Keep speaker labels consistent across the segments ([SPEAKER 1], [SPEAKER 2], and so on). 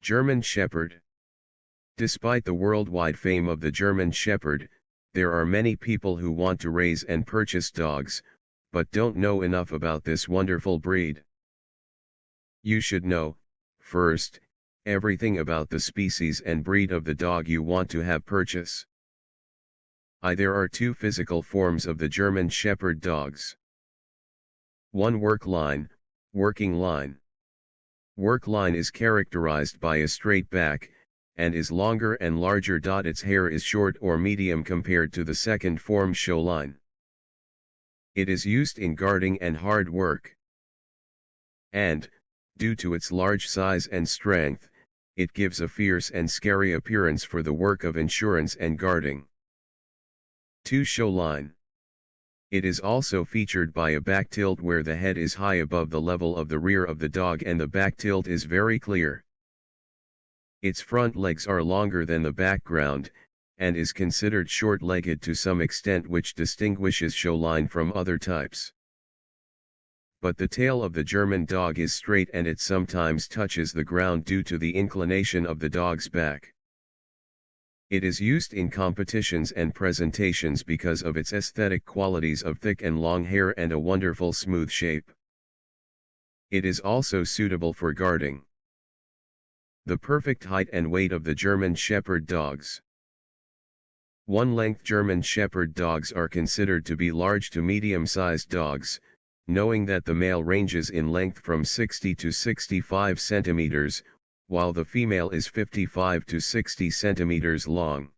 [SPEAKER 1] German Shepherd. Despite the worldwide fame of the German Shepherd, there are many people who want to raise and purchase dogs, but don't know enough about this wonderful breed. You should know, first, everything about the species and breed of the dog you want to have purchase. There are two physical forms of the German Shepherd dogs. 1. Work line, working line. Work line is characterized by a straight back, and is longer and larger. Its hair is short or medium compared to the second form, show line. It is used in guarding and hard work. And, due to its large size and strength, it gives a fierce and scary appearance for the work of insurance and guarding. 2. Show line. It is also featured by a back tilt where the head is high above the level of the rear of the dog and the back tilt is very clear. Its front legs are longer than the background, and is considered short-legged to some extent, which distinguishes show line from other types. But the tail of the German dog is straight and it sometimes touches the ground due to the inclination of the dog's back. It is used in competitions and presentations because of its aesthetic qualities of thick and long hair and a wonderful smooth shape. It is also suitable for guarding. The perfect height and weight of the German Shepherd dogs. 1. Length. German Shepherd dogs are considered to be large to medium-sized dogs, knowing that the male ranges in length from 60 to 65 centimeters, while the female is 55 to 60 centimeters long.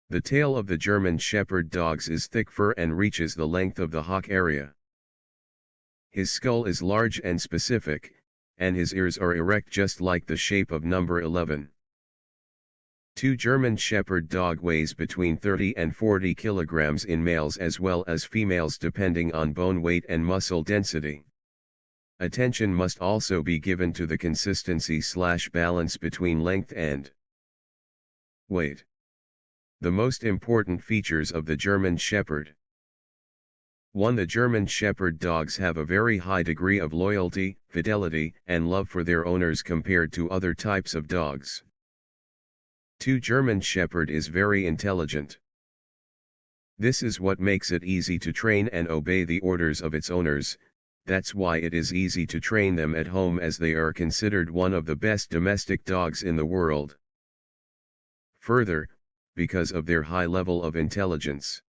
[SPEAKER 1] The tail of the German Shepherd dogs is thick fur and reaches the length of the hock area. His skull is large and specific, and his ears are erect just like the shape of number 11. 2. German Shepherd dog weighs between 30 and 40 kilograms in males as well as females depending on bone weight and muscle density. Attention must also be given to the consistency/balance between length and weight. The most important features of the German Shepherd. 1. The German Shepherd dogs have a very high degree of loyalty, fidelity, and love for their owners compared to other types of dogs. 2. German Shepherd is very intelligent. This is what makes it easy to train and obey the orders of its owners. That's why it is easy to train them at home, as they are considered one of the best domestic dogs in the world. Further, because of their high level of intelligence,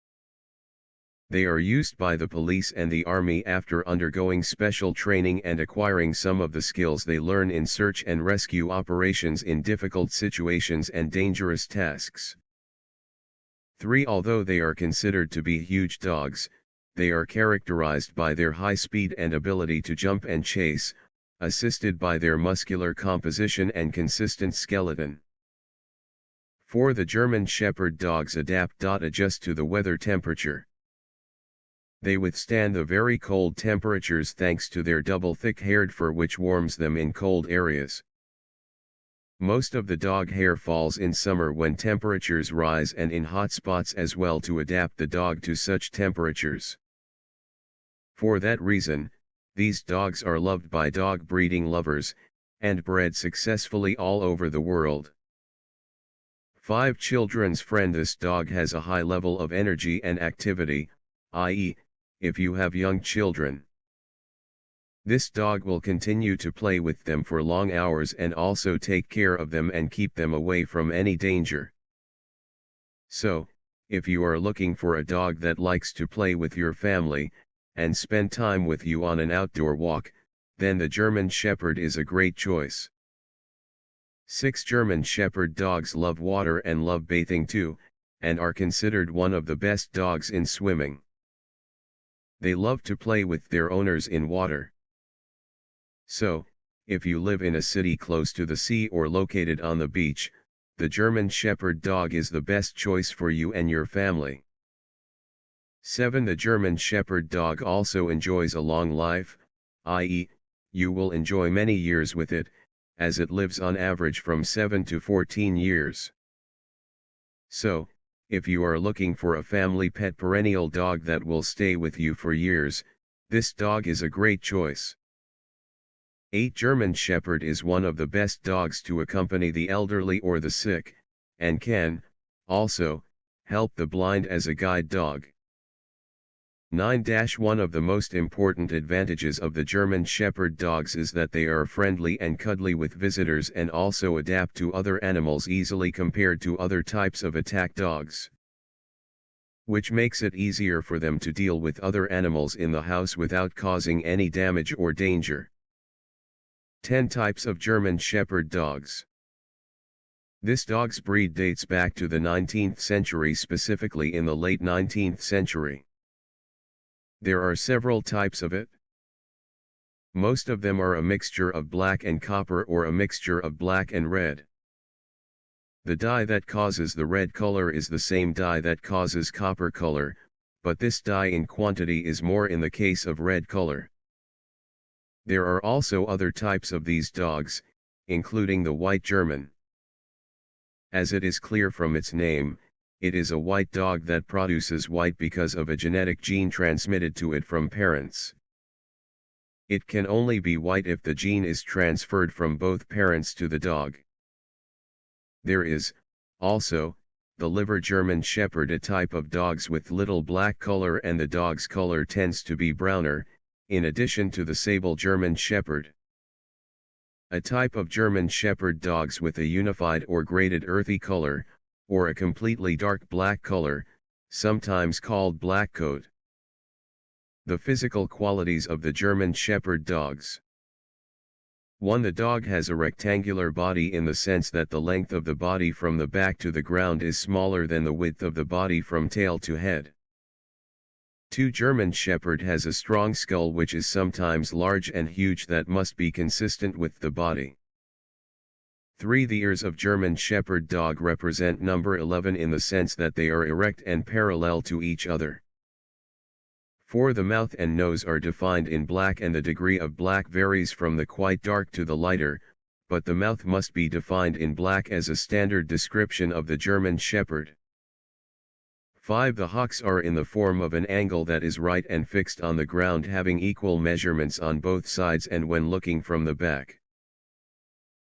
[SPEAKER 1] they are used by the police and the army after undergoing special training and acquiring some of the skills they learn in search and rescue operations in difficult situations and dangerous tasks. 3. Although they are considered to be huge dogs, they are characterized by their high speed and ability to jump and chase, assisted by their muscular composition and consistent skeleton. 4. The German Shepherd dogs adjust to the weather temperature. They withstand the very cold temperatures thanks to their double thick-haired fur, which warms them in cold areas. Most of the dog hair falls in summer when temperatures rise, and in hot spots as well, to adapt the dog to such temperatures. For that reason, these dogs are loved by dog breeding lovers, and bred successfully all over the world. 5. Children's friend. This dog has a high level of energy and activity, i.e., if you have young children, this dog will continue to play with them for long hours and also take care of them and keep them away from any danger. So, if you are looking for a dog that likes to play with your family, and spend time with you on an outdoor walk, then the German Shepherd is a great choice. 6. German Shepherd dogs love water and love bathing too, and are considered one of the best dogs in swimming. They love to play with their owners in water. So, if you live in a city close to the sea or located on the beach, the German Shepherd dog is the best choice for you and your family. 7. The German Shepherd dog also enjoys a long life, i.e., you will enjoy many years with it, as it lives on average from 7 to 14 years. So, if you are looking for a family pet perennial dog that will stay with you for years, this dog is a great choice. 8. German Shepherd is one of the best dogs to accompany the elderly or the sick, and can, also, help the blind as a guide dog. 9. One of the most important advantages of the German Shepherd dogs is that they are friendly and cuddly with visitors and also adapt to other animals easily compared to other types of attack dogs, which makes it easier for them to deal with other animals in the house without causing any damage or danger. 10. Types of German Shepherd dogs. This dog's breed dates back to the 19th century, specifically in the late 19th century. There are several types of it. Most of them are a mixture of black and copper or a mixture of black and red. The dye that causes the red color is the same dye that causes copper color, but this dye in quantity is more in the case of red color. There are also other types of these dogs, including the white German. As it is clear from its name, it is a white dog that produces white because of a genetic gene transmitted to it from parents. It can only be white if the gene is transferred from both parents to the dog. There is, also, the liver German Shepherd, a type of dogs with little black color, and the dog's color tends to be browner, in addition to the sable German Shepherd. A type of German Shepherd dogs with a unified or graded earthy color, or a completely dark black color, sometimes called black coat. The physical qualities of the German Shepherd dogs. 1. The dog has a rectangular body in the sense that the length of the body from the back to the ground is smaller than the width of the body from tail to head. 2. German Shepherd has a strong skull which is sometimes large and huge, that must be consistent with the body. 3. The ears of German Shepherd dog represent number 11 in the sense that they are erect and parallel to each other. 4. The mouth and nose are defined in black, and the degree of black varies from the quite dark to the lighter, but the mouth must be defined in black as a standard description of the German Shepherd. 5. The hocks are in the form of an angle that is right and fixed on the ground, having equal measurements on both sides and when looking from the back.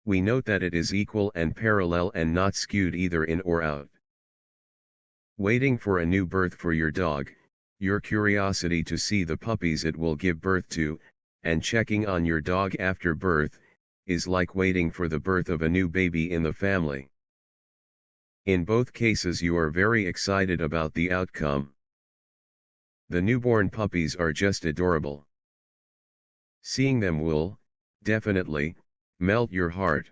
[SPEAKER 1] We note that it is equal and parallel and not skewed either in or out. Waiting for a new birth for your dog, your curiosity to see the puppies it will give birth to, and checking on your dog after birth, is like waiting for the birth of a new baby in the family. In both cases you are very excited about the outcome. The newborn puppies are just adorable. Seeing them will, definitely, melt your heart.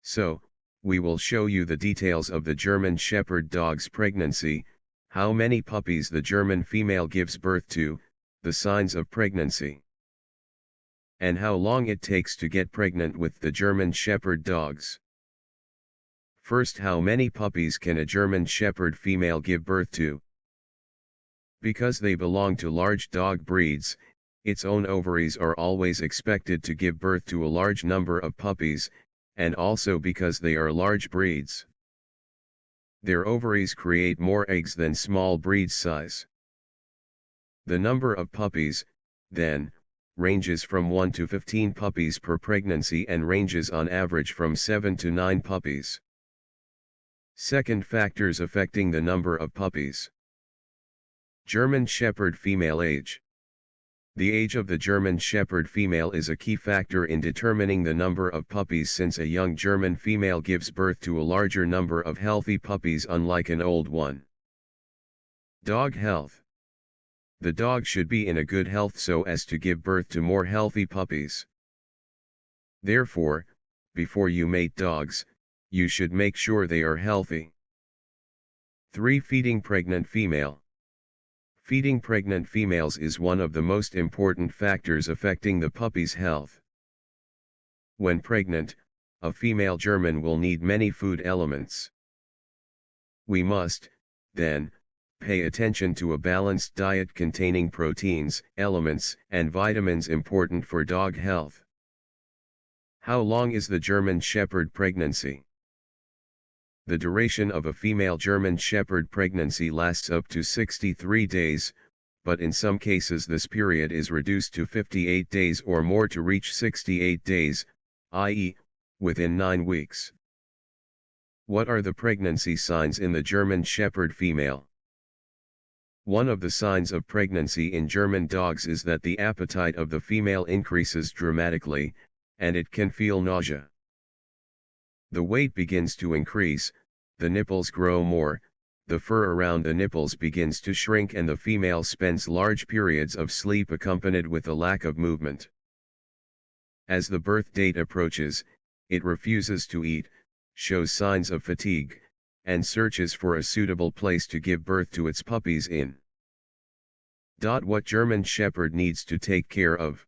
[SPEAKER 1] So, we will show you the details of the German Shepherd dog's pregnancy, how many puppies the German female gives birth to, the signs of pregnancy, and how long it takes to get pregnant with the German Shepherd dogs. First, how many puppies can a German Shepherd female give birth to? Because they belong to large dog breeds, its own ovaries are always expected to give birth to a large number of puppies, and also because they are large breeds. Their ovaries create more eggs than small breed size. The number of puppies, then, ranges from 1 to 15 puppies per pregnancy and ranges on average from 7 to 9 puppies. Second, factors affecting the number of puppies. German Shepherd female age. The age of the German Shepherd female is a key factor in determining the number of puppies, since a young German female gives birth to a larger number of healthy puppies unlike an old one. Dog health. The dog should be in a good health so as to give birth to more healthy puppies. Therefore, before you mate dogs, you should make sure they are healthy. 3. Feeding pregnant female. Feeding pregnant females is one of the most important factors affecting the puppy's health. When pregnant, a female German will need many food elements. We must, then, pay attention to a balanced diet containing proteins, elements, and vitamins important for dog health. How long is the German Shepherd pregnancy? The duration of a female German Shepherd pregnancy lasts up to 63 days, but in some cases this period is reduced to 58 days or more to reach 68 days, i.e., within 9 weeks. What are the pregnancy signs in the German Shepherd female? One of the signs of pregnancy in German dogs is that the appetite of the female increases dramatically, and it can feel nausea. The weight begins to increase, the nipples grow more, the fur around the nipples begins to shrink, and the female spends large periods of sleep accompanied with a lack of movement. As the birth date approaches, it refuses to eat, shows signs of fatigue, and searches for a suitable place to give birth to its puppies in. What German Shepherd needs to take care of.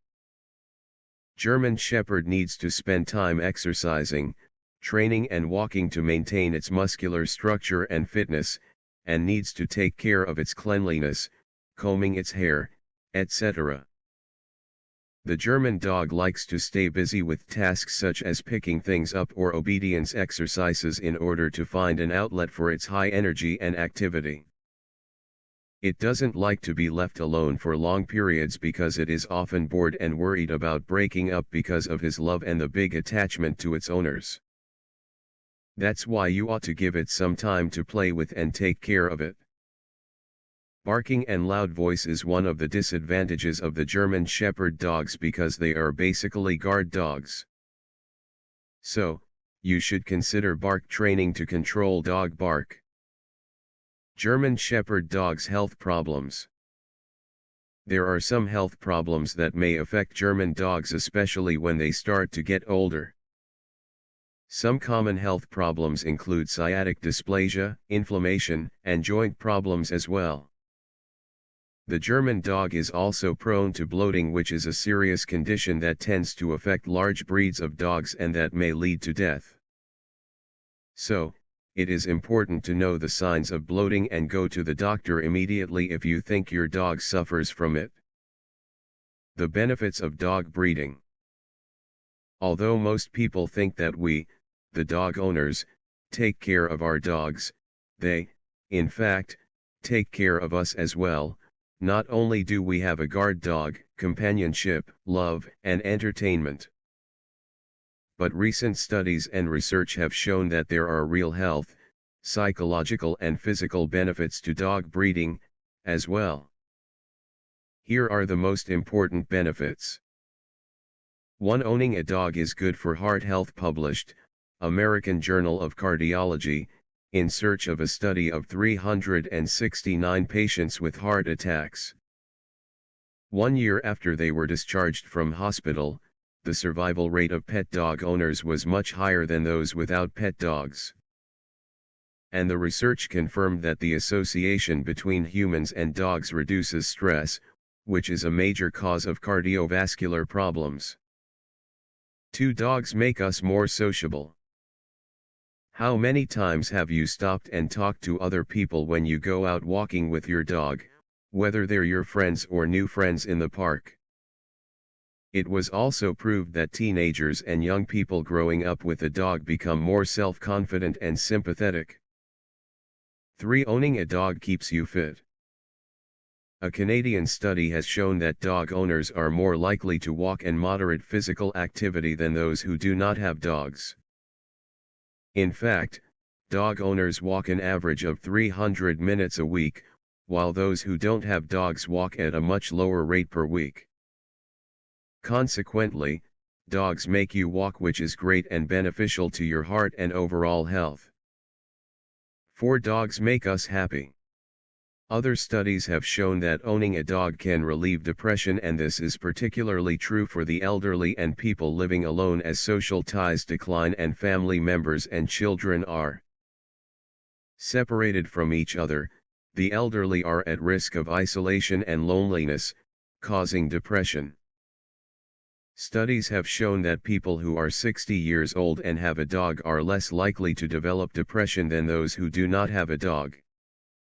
[SPEAKER 1] German Shepherd needs to spend time exercising, training and walking to maintain its muscular structure and fitness, and needs to take care of its cleanliness, combing its hair, etc. The German dog likes to stay busy with tasks such as picking things up or obedience exercises in order to find an outlet for its high energy and activity. It doesn't like to be left alone for long periods because it is often bored and worried about breaking up because of his love and the big attachment to its owners. That's why you ought to give it some time to play with and take care of it. Barking and loud voice is one of the disadvantages of the German Shepherd dogs because they are basically guard dogs. So, you should consider bark training to control dog bark. German Shepherd dogs' health problems. There are some health problems that may affect German dogs, especially when they start to get older. Some common health problems include sciatic dysplasia, inflammation, and joint problems as well. The German dog is also prone to bloating, which is a serious condition that tends to affect large breeds of dogs and that may lead to death. So, it is important to know the signs of bloating and go to the doctor immediately if you think your dog suffers from it. The benefits of dog breeding. Although most people think that we, the dog owners, take care of our dogs, they, in fact, take care of us as well. Not only do we have a guard dog, companionship, love, and entertainment, but recent studies and research have shown that there are real health, psychological and physical benefits to dog breeding, as well. Here are the most important benefits. 1. Owning a dog is good for heart health. Published, American Journal of Cardiology, in search of a study of 369 patients with heart attacks. 1 year after they were discharged from hospital, the survival rate of pet dog owners was much higher than those without pet dogs. And the research confirmed that the association between humans and dogs reduces stress, which is a major cause of cardiovascular problems. 2. Dogs make us more sociable. How many times have you stopped and talked to other people when you go out walking with your dog, whether they're your friends or new friends in the park? It was also proved that teenagers and young people growing up with a dog become more self-confident and sympathetic. 3. Owning a dog keeps you fit. A Canadian study has shown that dog owners are more likely to walk and moderate physical activity than those who do not have dogs. In fact, dog owners walk an average of 300 minutes a week, while those who don't have dogs walk at a much lower rate per week. Consequently, dogs make you walk, which is great and beneficial to your heart and overall health. 4. Dogs make us happy. Other studies have shown that owning a dog can relieve depression, and this is particularly true for the elderly and people living alone as social ties decline and family members and children are separated from each other. The elderly are at risk of isolation and loneliness, causing depression. Studies have shown that people who are 60 years old and have a dog are less likely to develop depression than those who do not have a dog.